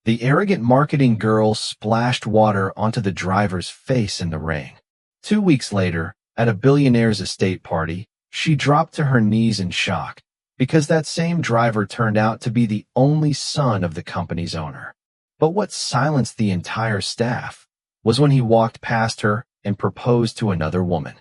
The arrogant marketing girl splashed water onto the driver's face in the rain. 2 weeks later, at a billionaire's estate party, she dropped to her knees in shock because that same driver turned out to be the only son of the company's owner. But what silenced the entire staff was when he walked past her and proposed to another woman.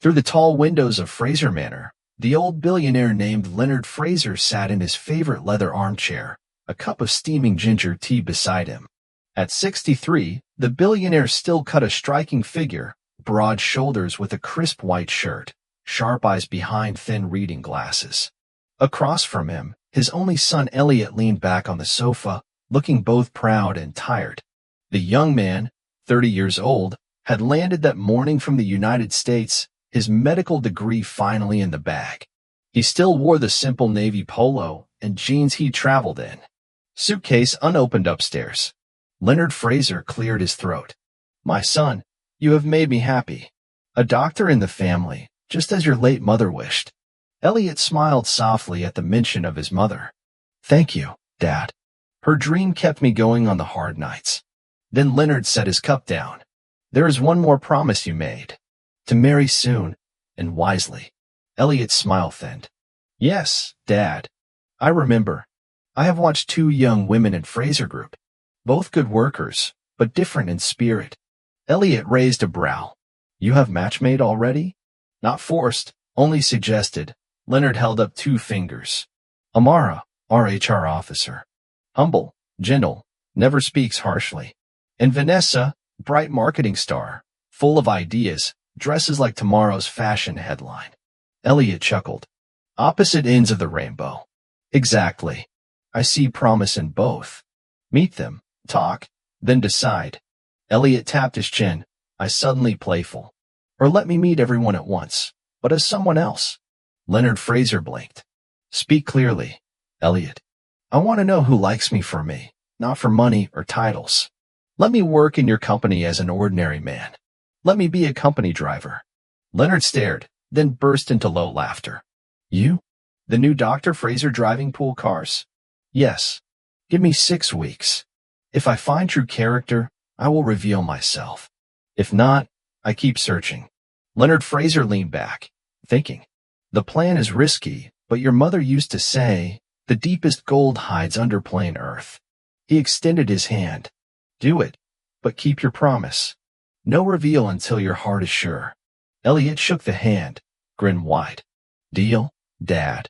Through the tall windows of Fraser Manor, the old billionaire named Leonard Fraser sat in his favorite leather armchair, a cup of steaming ginger tea beside him. At 63, the billionaire still cut a striking figure, broad shoulders with a crisp white shirt, sharp eyes behind thin reading glasses. Across from him, his only son Elliot leaned back on the sofa, looking both proud and tired. The young man, 30 years old, had landed that morning from the United States, his medical degree finally in the bag. He still wore the simple navy polo and jeans he traveled in. Suitcase unopened upstairs. Leonard Fraser cleared his throat. "My son, you have made me happy. A doctor in the family, just as your late mother wished." Elliot smiled softly at the mention of his mother. "Thank you, Dad. Her dream kept me going on the hard nights." Then Leonard set his cup down. "There is one more promise you made. To marry soon, and wisely." Elliot's smile thinned. "Yes, Dad. I remember. I have watched 2 young women in Fraser Group. Both good workers, but different in spirit." Elliot raised a brow. "You have matchmade already?" "Not forced, only suggested." Leonard held up 2 fingers. "Amara, our HR officer. Humble, gentle, never speaks harshly. And Vanessa, bright marketing star, full of ideas, dresses like tomorrow's fashion headline." Elliot chuckled. "Opposite ends of the rainbow." "Exactly. I see promise in both. Meet them, talk, then decide." Elliot tapped his chin. "I suddenly playful. Or let me meet everyone at once, but as someone else." Leonard Fraser blinked. "Speak clearly, Elliot. I want to know who likes me for me, not for money or titles. Let me work in your company as an ordinary man. Let me be a company driver." Leonard stared, then burst into low laughter. "You? The new Dr. Fraser driving pool cars?" "Yes. Give me 6 weeks. If I find true character, I will reveal myself. If not, I keep searching." Leonard Fraser leaned back, thinking. "The plan is risky, but your mother used to say, the deepest gold hides under plain earth." He extended his hand. "Do it, but keep your promise. No reveal until your heart is sure." Elliot shook the hand, grin wide. "Deal, Dad."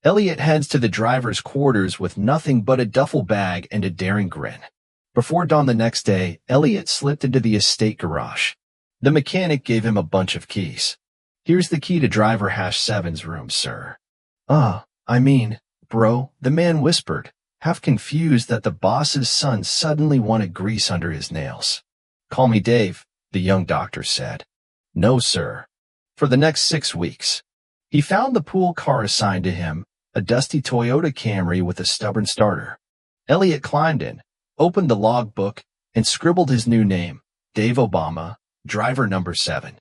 Elliot heads to the driver's quarters with nothing but a duffel bag and a daring grin. Before dawn the next day, Elliot slipped into the estate garage. The mechanic gave him a bunch of keys. "Here's the key to driver #7's room, sir." Bro," the man whispered, half confused that the boss's son suddenly wanted grease under his nails. "Call me Dave," the young doctor said. "No, sir." For the next 6 weeks. He found the pool car assigned to him, a dusty Toyota Camry with a stubborn starter. Elliot climbed in, opened the logbook, and scribbled his new name, Dave Obama, driver number 7.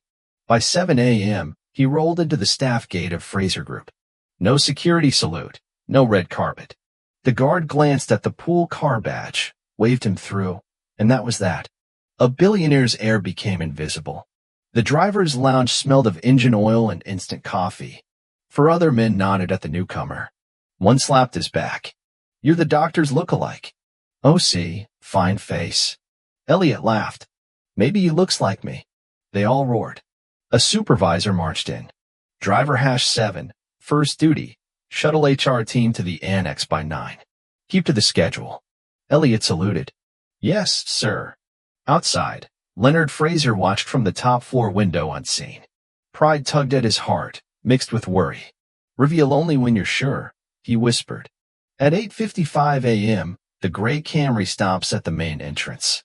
By 7 a.m., he rolled into the staff gate of Fraser Group. No security salute, no red carpet. The guard glanced at the pool car badge, waved him through, and that was that. A billionaire's air became invisible. The driver's lounge smelled of engine oil and instant coffee. 4 other men nodded at the newcomer. One slapped his back. "You're the doctor's look-alike." "Oh, see, fine face." Elliot laughed. "Maybe he looks like me." They all roared. A supervisor marched in. "Driver #7, first duty, shuttle HR team to the annex by 9. Keep to the schedule." Elliot saluted. "Yes, sir." Outside, Leonard Fraser watched from the top floor window unseen. Pride tugged at his heart, mixed with worry. "Reveal only when you're sure," he whispered. At 8:55 a.m., the gray Camry stops at the main entrance.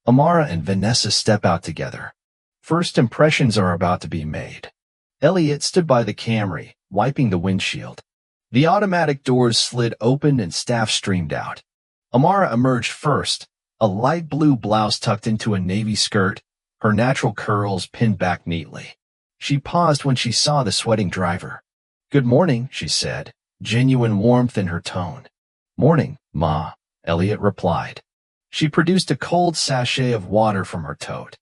Amara and Vanessa step out together. First impressions are about to be made. Elliot stood by the Camry, wiping the windshield. The automatic doors slid open and staff streamed out. Amara emerged first, a light blue blouse tucked into a navy skirt, her natural curls pinned back neatly. She paused when she saw the sweating driver. "Good morning," she said, genuine warmth in her tone. "Morning, Ma," Elliot replied. She produced a cold sachet of water from her tote.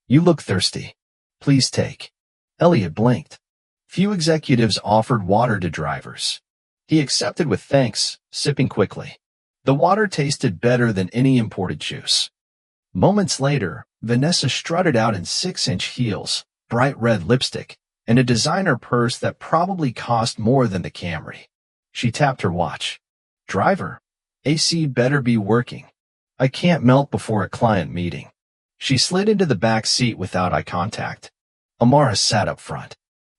You look thirsty. Please take. Elliot blinked. Few executives offered water to drivers. He accepted with thanks, sipping quickly. The water tasted better than any imported juice. Moments later, Vanessa strutted out in 6-inch heels, bright red lipstick, and a designer purse that probably cost more than the Camry. She tapped her watch. Driver, AC better be working. I can't melt before a client meeting. She slid into the back seat without eye contact. Amara sat up front.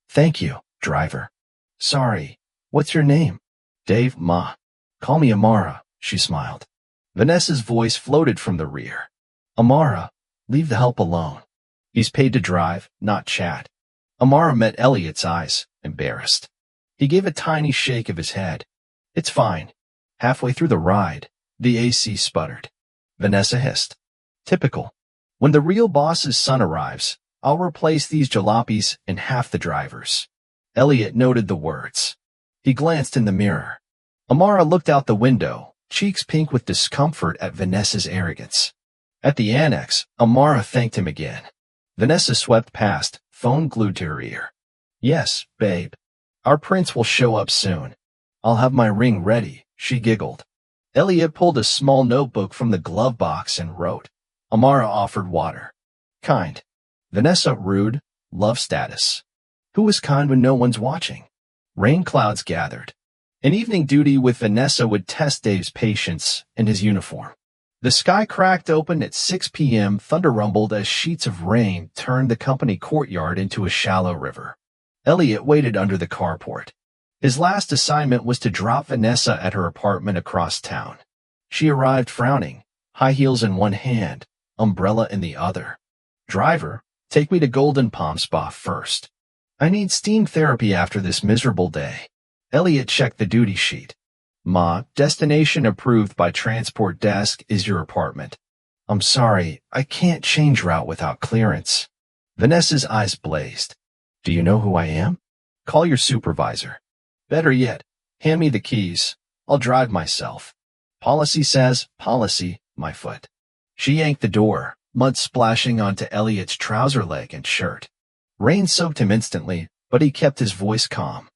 Thank you, driver. Sorry, what's your name? Dave, Ma. Call me Amara, she smiled. Vanessa's voice floated from the rear. Amara, leave the help alone. He's paid to drive, not chat. Amara met Elliot's eyes, embarrassed. He gave a tiny shake of his head. It's fine. Halfway through the ride, the AC sputtered. Vanessa hissed. Typical. When the real boss's son arrives, I'll replace these jalopies and half the drivers. Elliot noted the words. He glanced in the mirror. Amara looked out the window, cheeks pink with discomfort at Vanessa's arrogance. At the annex, Amara thanked him again. Vanessa swept past, phone glued to her ear. Yes, babe. Our prince will show up soon. I'll have my ring ready, she giggled. Elliot pulled a small notebook from the glove box and wrote. Amara offered water. Kind. Vanessa rude, love status. Who is kind when no one's watching? Rain clouds gathered. An evening duty with Vanessa would test Dave's patience and his uniform. The sky cracked open at 6 p.m. Thunder rumbled as sheets of rain turned the company courtyard into a shallow river. Elliot waited under the carport. His last assignment was to drop Vanessa at her apartment across town. She arrived frowning, high heels in one hand, umbrella in the other. Driver, take me to Golden Palm Spa first. I need steam therapy after this miserable day. Elliot checked the duty sheet. Ma, destination approved by transport desk is your apartment. I'm sorry, I can't change route without clearance. Vanessa's eyes blazed. Do you know who I am? Call your supervisor. Better yet, hand me the keys. I'll drive myself. Policy says, policy, my foot. She yanked the door, mud splashing onto Elliot's trouser leg and shirt. Rain soaked him instantly, but he kept his voice calm.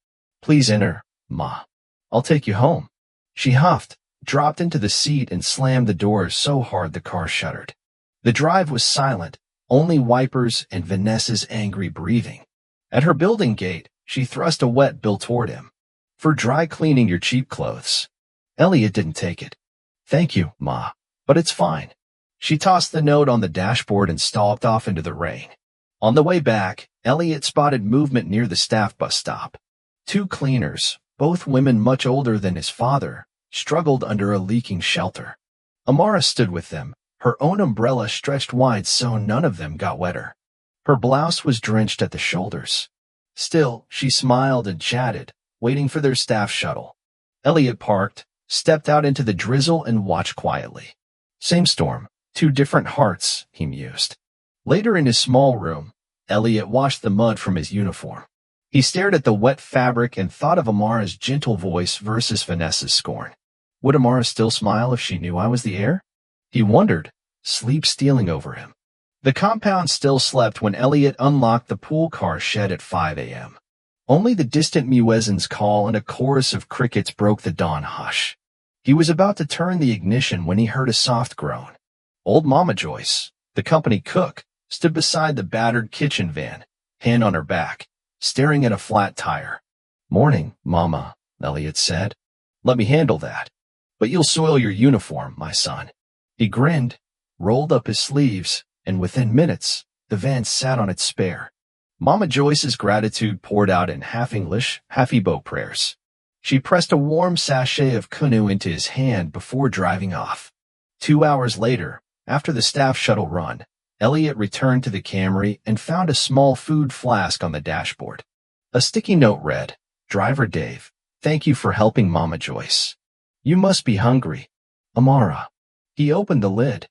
Please enter, Ma. I'll take you home. She huffed, dropped into the seat and slammed the door so hard the car shuddered. The drive was silent, only wipers and Vanessa's angry breathing. At her building gate, she thrust a wet bill toward him. For dry cleaning your cheap clothes. Elliot didn't take it. Thank you, Ma, but it's fine. She tossed the note on the dashboard and stalked off into the rain. On the way back, Elliot spotted movement near the staff bus stop. Two cleaners, both women much older than his father, struggled under a leaking shelter. Amara stood with them, her own umbrella stretched wide so none of them got wetter. Her blouse was drenched at the shoulders. Still, she smiled and chatted, waiting for their staff shuttle. Elliot parked, stepped out into the drizzle and watched quietly. Same storm, two different hearts, he mused. Later in his small room, Elliot washed the mud from his uniform. He stared at the wet fabric and thought of Amara's gentle voice versus Vanessa's scorn. Would Amara still smile if she knew I was the heir? He wondered, sleep stealing over him. The compound still slept when Elliot unlocked the pool car shed at 5 a.m. Only the distant muezzin's call and a chorus of crickets broke the dawn hush. He was about to turn the ignition when he heard a soft groan. Old Mama Joyce, the company cook, stood beside the battered kitchen van, hand on her back, staring at a flat tire. Morning, Mama, Elliot said. Let me handle that. But you'll soil your uniform, my son. He grinned, rolled up his sleeves, and within minutes, the van sat on its spare. Mama Joyce's gratitude poured out in half English, half Igbo prayers. She pressed a warm sachet of kunu into his hand before driving off. 2 hours later, after the staff shuttle run, Elliot returned to the Camry and found a small food flask on the dashboard. A sticky note read, Driver Dave, thank you for helping Mama Joyce. You must be hungry. Amara. He opened the lid.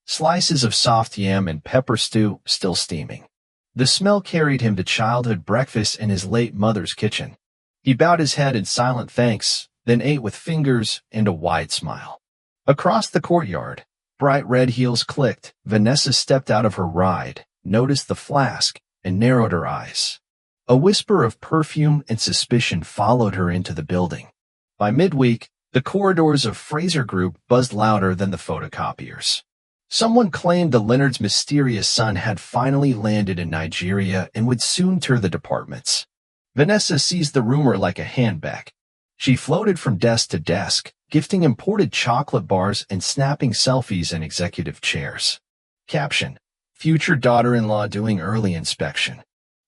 Slices of soft yam and pepper stew still steaming. The smell carried him to childhood breakfast in his late mother's kitchen. He bowed his head in silent thanks, then ate with fingers and a wide smile. Across the courtyard, Bright red heels clicked. Vanessa stepped out of her ride, noticed the flask, and narrowed her eyes. A whisper of perfume and suspicion followed her into the building. By midweek, the corridors of Fraser Group buzzed louder than the photocopiers. Someone claimed the Leonard's mysterious son had finally landed in Nigeria and would soon tour the departments. Vanessa seized the rumor like a handbag. She floated from desk to desk, gifting imported chocolate bars and snapping selfies in executive chairs. Caption: Future daughter-in-law doing early inspection.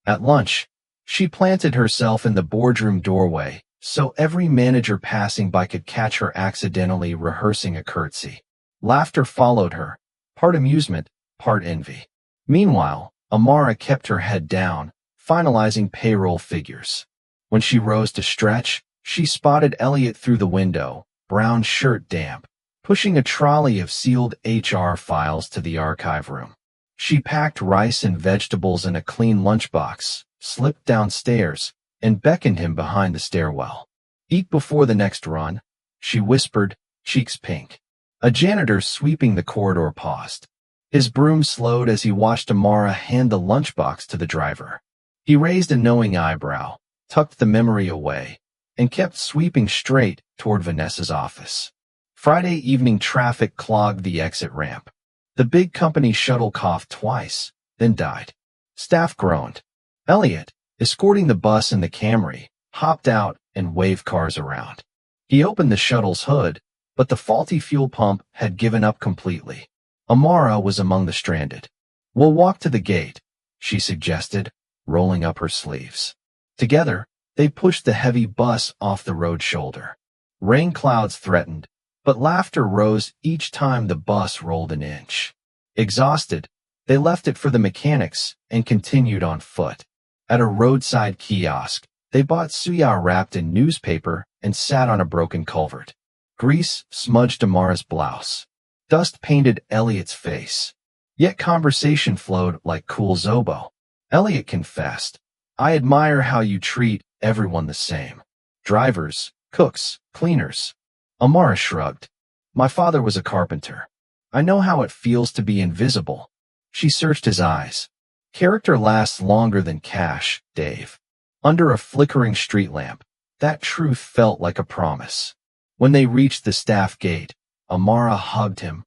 At lunch, she planted herself in the boardroom doorway, so every manager passing by could catch her accidentally rehearsing a curtsy. Laughter followed her, part amusement, part envy. Meanwhile, Amara kept her head down, finalizing payroll figures. When she rose to stretch, she spotted Elliot through the window, brown shirt damp, pushing a trolley of sealed HR files to the archive room. She packed rice and vegetables in a clean lunchbox, slipped downstairs, and beckoned him behind the stairwell. Eat before the next run, she whispered, cheeks pink. A janitor sweeping the corridor paused. His broom slowed as he watched Amara hand the lunchbox to the driver. He raised a knowing eyebrow, tucked the memory away, and kept sweeping straight toward Vanessa's office. Friday evening traffic clogged the exit ramp. The big company shuttle coughed twice, then died. Staff groaned. Elliot, escorting the bus and the Camry, hopped out and waved cars around. He opened the shuttle's hood, but the faulty fuel pump had given up completely. Amara was among the stranded. We'll walk to the gate, she suggested, rolling up her sleeves. Together, they pushed the heavy bus off the road shoulder. Rain clouds threatened, but laughter rose each time the bus rolled an inch. Exhausted, they left it for the mechanics and continued on foot. At a roadside kiosk, they bought suya wrapped in newspaper and sat on a broken culvert. Grease smudged Amara's blouse. Dust painted Elliot's face. Yet conversation flowed like cool Zobo. Elliot confessed, I admire how you treat everyone the same. Drivers, cooks, cleaners. Amara shrugged. My father was a carpenter. I know how it feels to be invisible. She searched his eyes. Character lasts longer than cash, Dave. Under a flickering street lamp, that truth felt like a promise. When they reached the staff gate, Amara hugged him.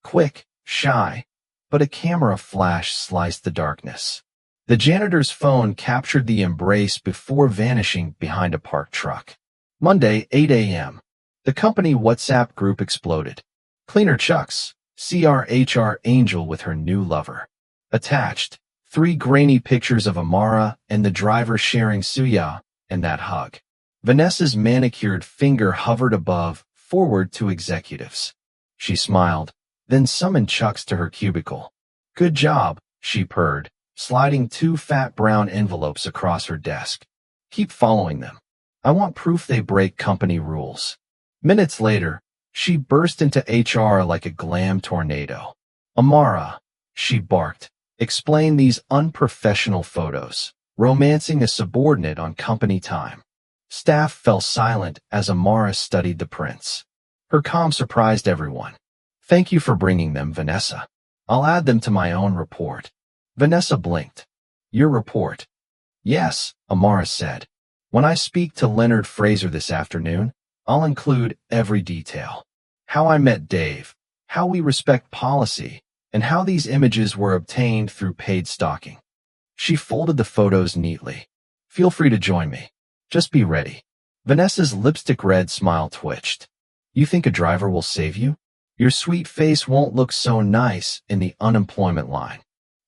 Quick, shy, but a camera flash sliced the darkness. The janitor's phone captured the embrace before vanishing behind a parked truck. Monday, 8 a.m. The company WhatsApp group exploded. Cleaner Chucks, CRHR Angel with her new lover. Attached, 3 grainy pictures of Amara and the driver sharing suya, and that hug. Vanessa's manicured finger hovered above, forward to executives. She smiled, then summoned Chucks to her cubicle. Good job, she purred, sliding 2 fat brown envelopes across her desk. Keep following them. I want proof they break company rules. Minutes later, she burst into HR like a glam tornado. Amara, she barked, explain these unprofessional photos, romancing a subordinate on company time. Staff fell silent as Amara studied the prints. Her calm surprised everyone. Thank you for bringing them, Vanessa. I'll add them to my own report. Vanessa blinked. Your report? Yes, Amara said. When I speak to Leonard Fraser this afternoon, I'll include every detail. How I met Dave, how we respect policy, and how these images were obtained through paid stalking. She folded the photos neatly. Feel free to join me. Just be ready. Vanessa's lipstick red smile twitched. You think a driver will save you? Your sweet face won't look so nice in the unemployment line.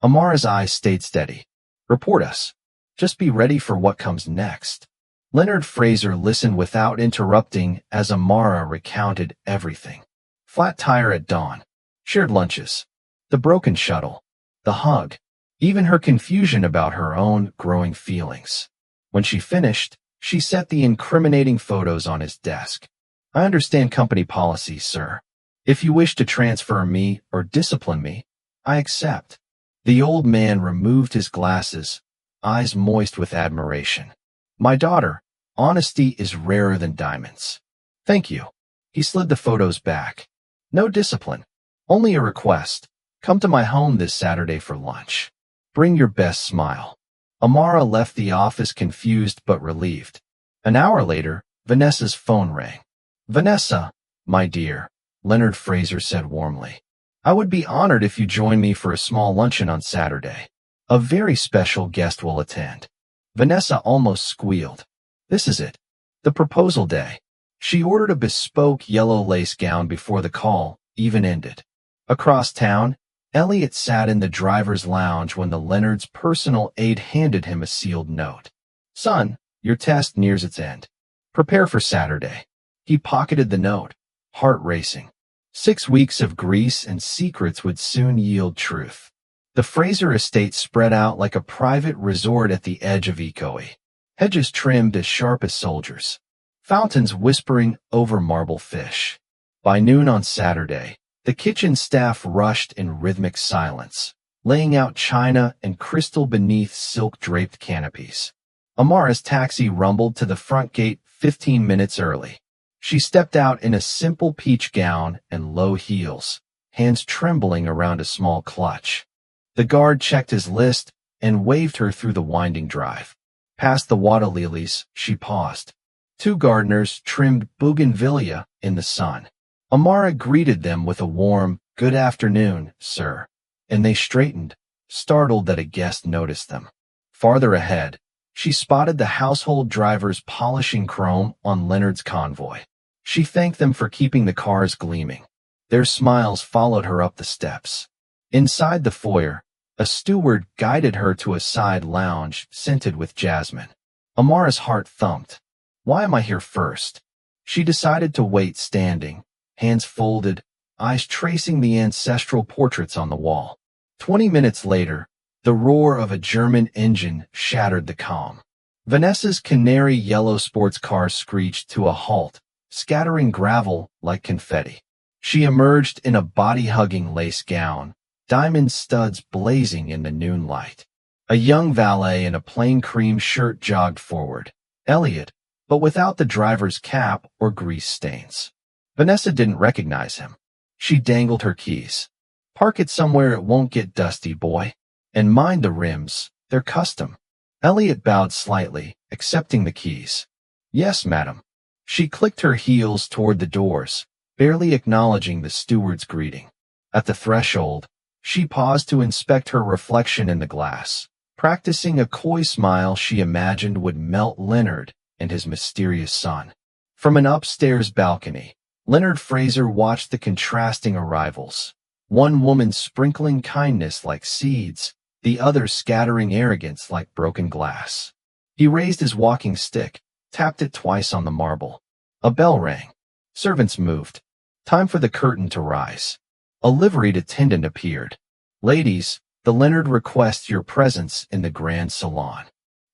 Amara's eyes stayed steady. Report us. Just be ready for what comes next. Leonard Fraser listened without interrupting as Amara recounted everything. Flat tire at dawn. Shared lunches. The broken shuttle. The hug. Even her confusion about her own growing feelings. When she finished, she set the incriminating photos on his desk. I understand company policy, sir. If you wish to transfer me or discipline me, I accept. The old man removed his glasses, eyes moist with admiration. My daughter, honesty is rarer than diamonds. Thank you. He slid the photos back. No discipline. Only a request. Come to my home this Saturday for lunch. Bring your best smile. Amara left the office confused but relieved. An hour later, Vanessa's phone rang. Vanessa, my dear, Leonard Fraser said warmly. I would be honored if you join me for a small luncheon on Saturday. A very special guest will attend. Vanessa almost squealed. This is it. The proposal day. She ordered a bespoke yellow lace gown before the call even ended. Across town, Elliot sat in the driver's lounge when the Leonard's personal aide handed him a sealed note. Son, your test nears its end. Prepare for Saturday. He pocketed the note, heart racing. 6 weeks of grease and secrets would soon yield truth. The Fraser estate spread out like a private resort at the edge of Ecoi. Hedges trimmed as sharp as soldiers. Fountains whispering over marble fish. By noon on Saturday, the kitchen staff rushed in rhythmic silence, laying out china and crystal beneath silk-draped canopies. Amara's taxi rumbled to the front gate 15 minutes early. She stepped out in a simple peach gown and low heels, hands trembling around a small clutch. The guard checked his list and waved her through the winding drive. Past the water lilies, she paused. 2 gardeners trimmed bougainvillea in the sun. Amara greeted them with a warm, "Good afternoon, sir," and they straightened, startled that a guest noticed them. Farther ahead, she spotted the household drivers polishing chrome on Leonard's convoy. She thanked them for keeping the cars gleaming. Their smiles followed her up the steps. Inside the foyer, a steward guided her to a side lounge scented with jasmine. Amara's heart thumped. Why am I here first? She decided to wait standing, hands folded, eyes tracing the ancestral portraits on the wall. 20 minutes later, the roar of a German engine shattered the calm. Vanessa's canary yellow sports car screeched to a halt, scattering gravel like confetti. She emerged in a body-hugging lace gown, diamond studs blazing in the noon light. A young valet in a plain cream shirt jogged forward. Elliot, but without the driver's cap or grease stains. Vanessa didn't recognize him. She dangled her keys. Park it somewhere it won't get dusty, boy. And mind the rims, they're custom. Elliot bowed slightly, accepting the keys. Yes, madam. She clicked her heels toward the doors, barely acknowledging the steward's greeting. At the threshold, she paused to inspect her reflection in the glass, practicing a coy smile she imagined would melt Leonard and his mysterious son. From an upstairs balcony, Leonard Fraser watched the contrasting arrivals. One woman sprinkling kindness like seeds, the other scattering arrogance like broken glass. He raised his walking stick, tapped it twice on the marble. A bell rang. Servants moved. Time for the curtain to rise. A liveried attendant appeared. Ladies, the Leonard requests your presence in the Grand Salon.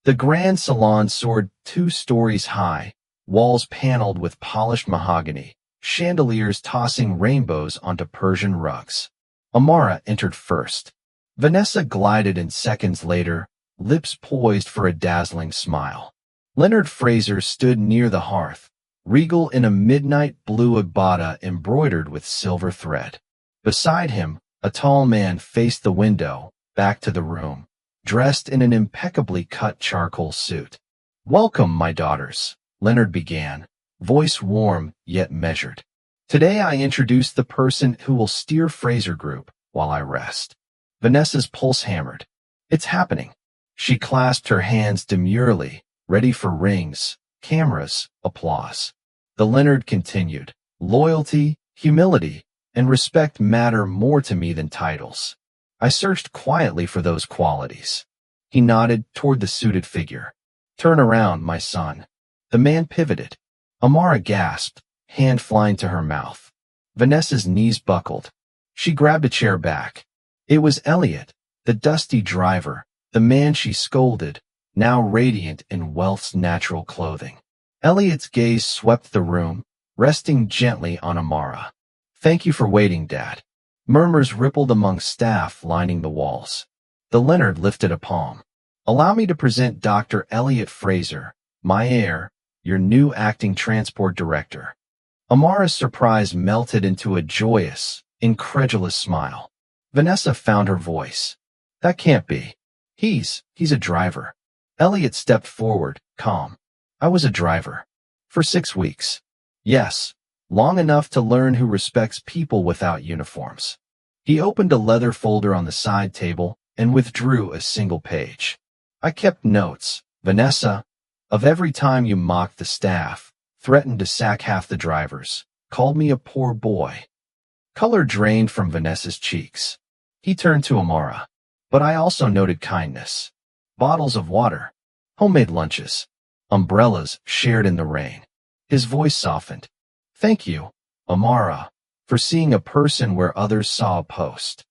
The Grand Salon soared 2 stories high, walls paneled with polished mahogany, chandeliers tossing rainbows onto Persian rugs. Amara entered first. Vanessa glided in seconds later, lips poised for a dazzling smile. Leonard Fraser stood near the hearth, regal in a midnight blue agbada embroidered with silver thread. Beside him, a tall man faced the window, back to the room, dressed in an impeccably cut charcoal suit. Welcome, my daughters, Leonard began, voice warm yet measured. Today I introduce the person who will steer Fraser Group while I rest. Vanessa's pulse hammered. It's happening. She clasped her hands demurely, ready for rings, cameras, applause. The Leonard continued. Loyalty, humility, and respect matter more to me than titles. I searched quietly for those qualities. He nodded toward the suited figure. Turn around, my son. The man pivoted. Amara gasped, hand flying to her mouth. Vanessa's knees buckled. She grabbed a chair back. It was Elliot, the dusty driver, the man she scolded, now radiant in wealth's natural clothing. Elliot's gaze swept the room, resting gently on Amara. Thank you for waiting, Dad. Murmurs rippled among staff lining the walls. The Leonard lifted a palm. Allow me to present Dr. Elliot Fraser, my heir, your new acting transport director. Amara's surprise melted into a joyous, incredulous smile. Vanessa found her voice. That can't be. He's a driver. Elliot stepped forward, calm. I was a driver. For 6 weeks. Yes, long enough to learn who respects people without uniforms. He opened a leather folder on the side table and withdrew a single page. I kept notes, Vanessa, of every time you mocked the staff, threatened to sack half the drivers, called me a poor boy. Color drained from Vanessa's cheeks. He turned to Amara. But I also noted kindness. Bottles of water, homemade lunches, umbrellas shared in the rain. His voice softened. Thank you, Amara, for seeing a person where others saw a post.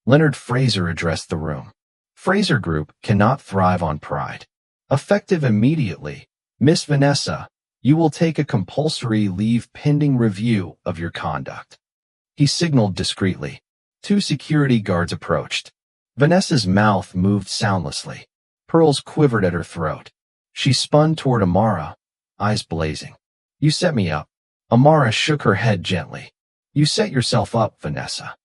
Leonard Fraser addressed the room. Fraser Group cannot thrive on pride. Effective immediately, Miss Vanessa, you will take a compulsory leave pending review of your conduct. He signaled discreetly. 2 security guards approached. Vanessa's mouth moved soundlessly. Pearls quivered at her throat. She spun toward Amara, eyes blazing. You set me up. Amara shook her head gently. You set yourself up, Vanessa.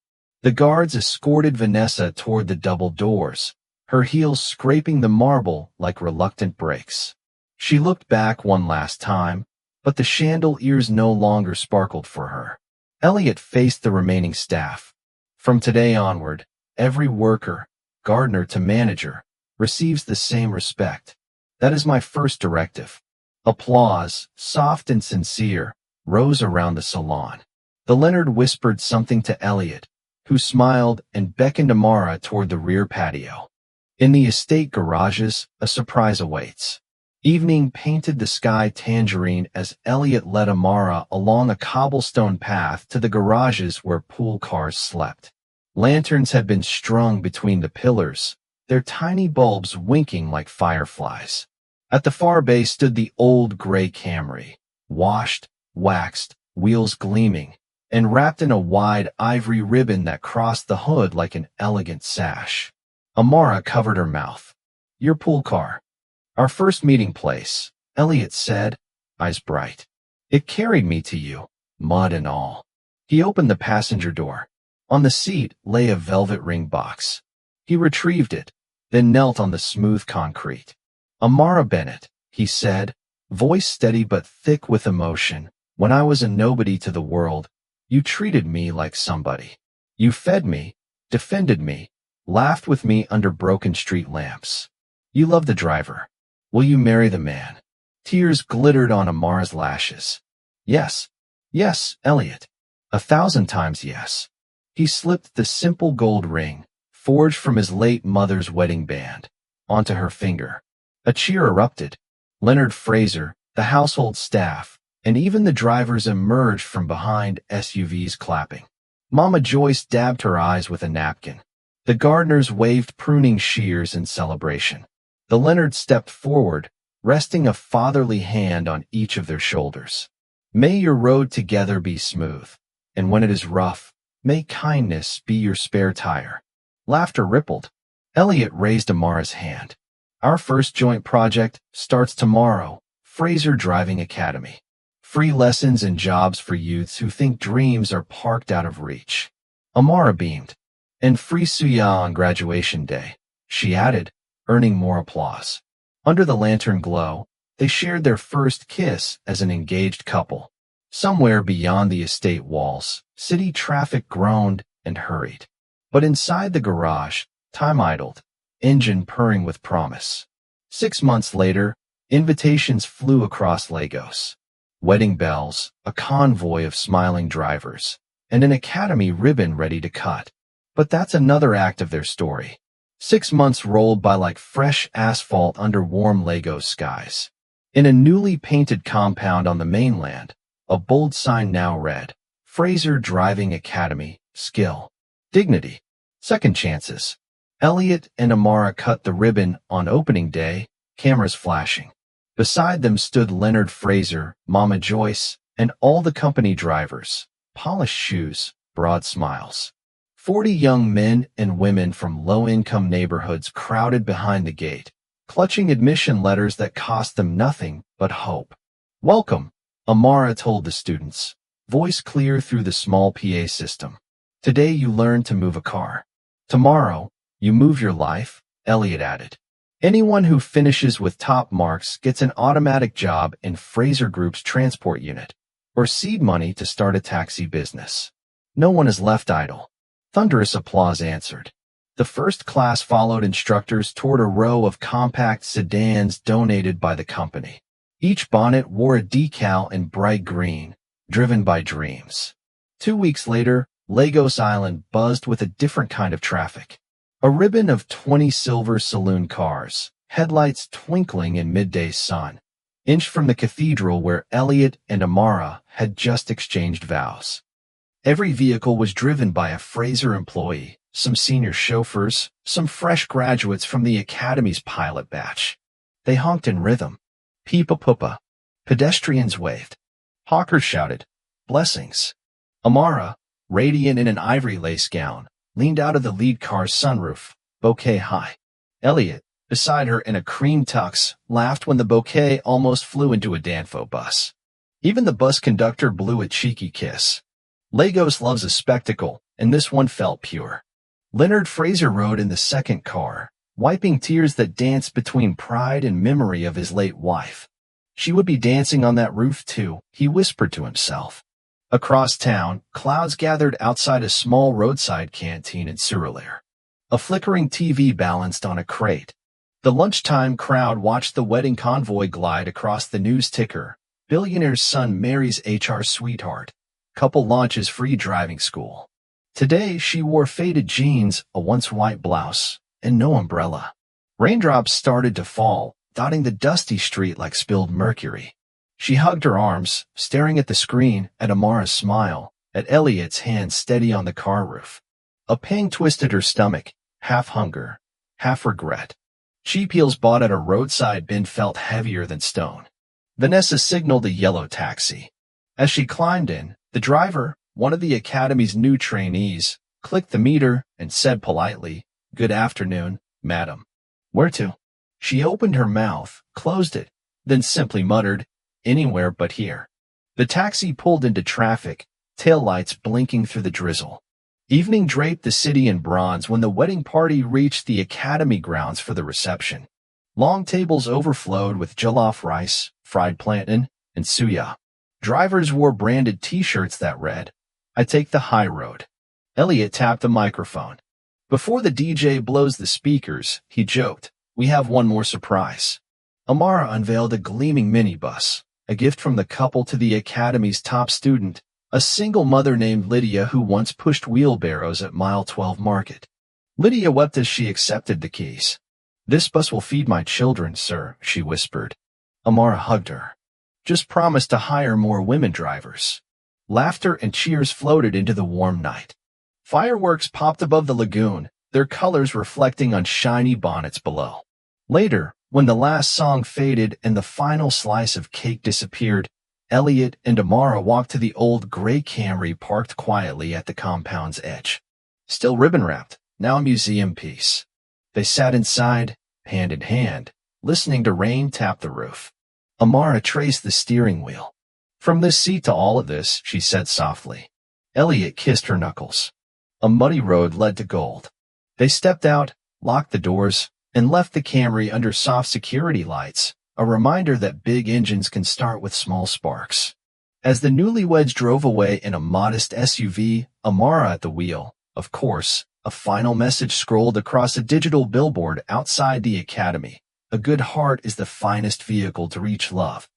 The guards escorted Vanessa toward the double doors, her heels scraping the marble like reluctant brakes. She looked back one last time, but the chandeliers no longer sparkled for her. Elliot faced the remaining staff. From today onward, every worker, gardener to manager, receives the same respect. That is my first directive. Applause, soft and sincere, rose around the salon. The Leonard whispered something to Elliot, who smiled and beckoned Amara toward the rear patio. In the estate garages, a surprise awaits. Evening painted the sky tangerine as Elliot led Amara along a cobblestone path to the garages where pool cars slept. Lanterns had been strung between the pillars, their tiny bulbs winking like fireflies. At the far base stood the old gray Camry, washed, waxed, wheels gleaming, and wrapped in a wide ivory ribbon that crossed the hood like an elegant sash. Amara covered her mouth. Your pool car. Our first meeting place, Elliot said, eyes bright. It carried me to you, mud and all. He opened the passenger door. On the seat lay a velvet ring box. He retrieved it, then knelt on the smooth concrete. Amara Bennett, he said, voice steady but thick with emotion, when I was a nobody to the world, you treated me like somebody. You fed me, defended me, laughed with me under broken street lamps. You loved the driver. Will you marry the man? Tears glittered on Amara's lashes. Yes, Elliot. 1,000 times yes. He slipped the simple gold ring, forged from his late mother's wedding band, onto her finger. A cheer erupted. Leonard Fraser, the household staff, and even the drivers emerged from behind SUVs clapping. Mama Joyce dabbed her eyes with a napkin. The gardeners waved pruning shears in celebration. The Leonard stepped forward, resting a fatherly hand on each of their shoulders. May your road together be smooth, and when it is rough, may kindness be your spare tire. Laughter rippled. Elliot raised Amara's hand. Our first joint project starts tomorrow, Fraser Driving Academy. Free lessons and jobs for youths who think dreams are parked out of reach. Amara beamed. And free suya on graduation day, she added, earning more applause. Under the lantern glow, they shared their first kiss as an engaged couple. Somewhere beyond the estate walls, city traffic groaned and hurried. But inside the garage, time idled, engine purring with promise. 6 months later, invitations flew across Lagos. Wedding bells, a convoy of smiling drivers, and an academy ribbon ready to cut. But that's another act of their story. 6 months rolled by like fresh asphalt under warm Lagos skies. In a newly painted compound on the mainland, a bold sign now read, Fraser Driving Academy, Skill, Dignity, Second Chances. Elliot and Amara cut the ribbon on opening day, cameras flashing. Beside them stood Leonard Fraser, Mama Joyce, and all the company drivers, polished shoes, broad smiles. 40 young men and women from low-income neighborhoods crowded behind the gate, clutching admission letters that cost them nothing but hope. Welcome, Amara told the students, voice clear through the small PA system. Today you learn to move a car. Tomorrow, you move your life, Elliot added. Anyone who finishes with top marks gets an automatic job in Fraser Group's transport unit, or seed money to start a taxi business. No one is left idle. Thunderous applause answered. The first class followed instructors toward a row of compact sedans donated by the company. Each bonnet wore a decal in bright green, driven by dreams. 2 weeks later, Lagos Island buzzed with a different kind of traffic. A ribbon of 20 silver saloon cars, headlights twinkling in midday sun, inched from the cathedral where Elliot and Amara had just exchanged vows. Every vehicle was driven by a Fraser employee, some senior chauffeurs, some fresh graduates from the Academy's pilot batch. They honked in rhythm. Peepa-poopa. Pedestrians waved. Hawkers shouted, "Blessings." Amara, radiant in an ivory lace gown, leaned out of the lead car's sunroof, bouquet high. Elliot, beside her in a cream tux, laughed when the bouquet almost flew into a Danfo bus. Even the bus conductor blew a cheeky kiss. Lagos loves a spectacle, and this one felt pure. Leonard Fraser rode in the second car, wiping tears that danced between pride and memory of his late wife. She would be dancing on that roof too, he whispered to himself. Across town, clouds gathered outside a small roadside canteen in Surulere. A flickering TV balanced on a crate. The lunchtime crowd watched the wedding convoy glide across the news ticker. Billionaire's son marries HR sweetheart. Couple launches free driving school. Today, she wore faded jeans, a once white blouse, and no umbrella. Raindrops started to fall, dotting the dusty street like spilled mercury. She hugged her arms, staring at the screen, at Amara's smile, at Elliot's hand steady on the car roof. A pang twisted her stomach, half hunger, half regret. Cheap heels bought at a roadside bin felt heavier than stone. Vanessa signaled a yellow taxi. As she climbed in, the driver, one of the Academy's new trainees, clicked the meter and said politely, "Good afternoon, madam." "Where to?" She opened her mouth, closed it, then simply muttered, "Anywhere but here." The taxi pulled into traffic, taillights blinking through the drizzle. Evening draped the city in bronze when the wedding party reached the Academy grounds for the reception. Long tables overflowed with jollof rice, fried plantain, and suya. Drivers wore branded T-shirts that read, "I take the high road." Elliot tapped a microphone. "Before the DJ blows the speakers," he joked, "we have one more surprise." Amara unveiled a gleaming minibus, a gift from the couple to the Academy's top student, a single mother named Lydia who once pushed wheelbarrows at Mile 12 Market. Lydia wept as she accepted the keys. "This bus will feed my children, sir," she whispered. Amara hugged her. "Just promise to hire more women drivers." Laughter and cheers floated into the warm night. Fireworks popped above the lagoon, their colors reflecting on shiny bonnets below. Later, when the last song faded and the final slice of cake disappeared, Elliot and Amara walked to the old gray Camry parked quietly at the compound's edge. Still ribbon-wrapped, now a museum piece. They sat inside, hand in hand, listening to rain tap the roof. Amara traced the steering wheel. "From this seat to all of this," she said softly. Elliot kissed her knuckles. A muddy road led to gold. They stepped out, locked the doors, and left the Camry under soft security lights, a reminder that big engines can start with small sparks. As the newlyweds drove away in a modest SUV, Amara at the wheel, of course, a final message scrolled across a digital billboard outside the Academy. "A good heart is the finest vehicle to reach love."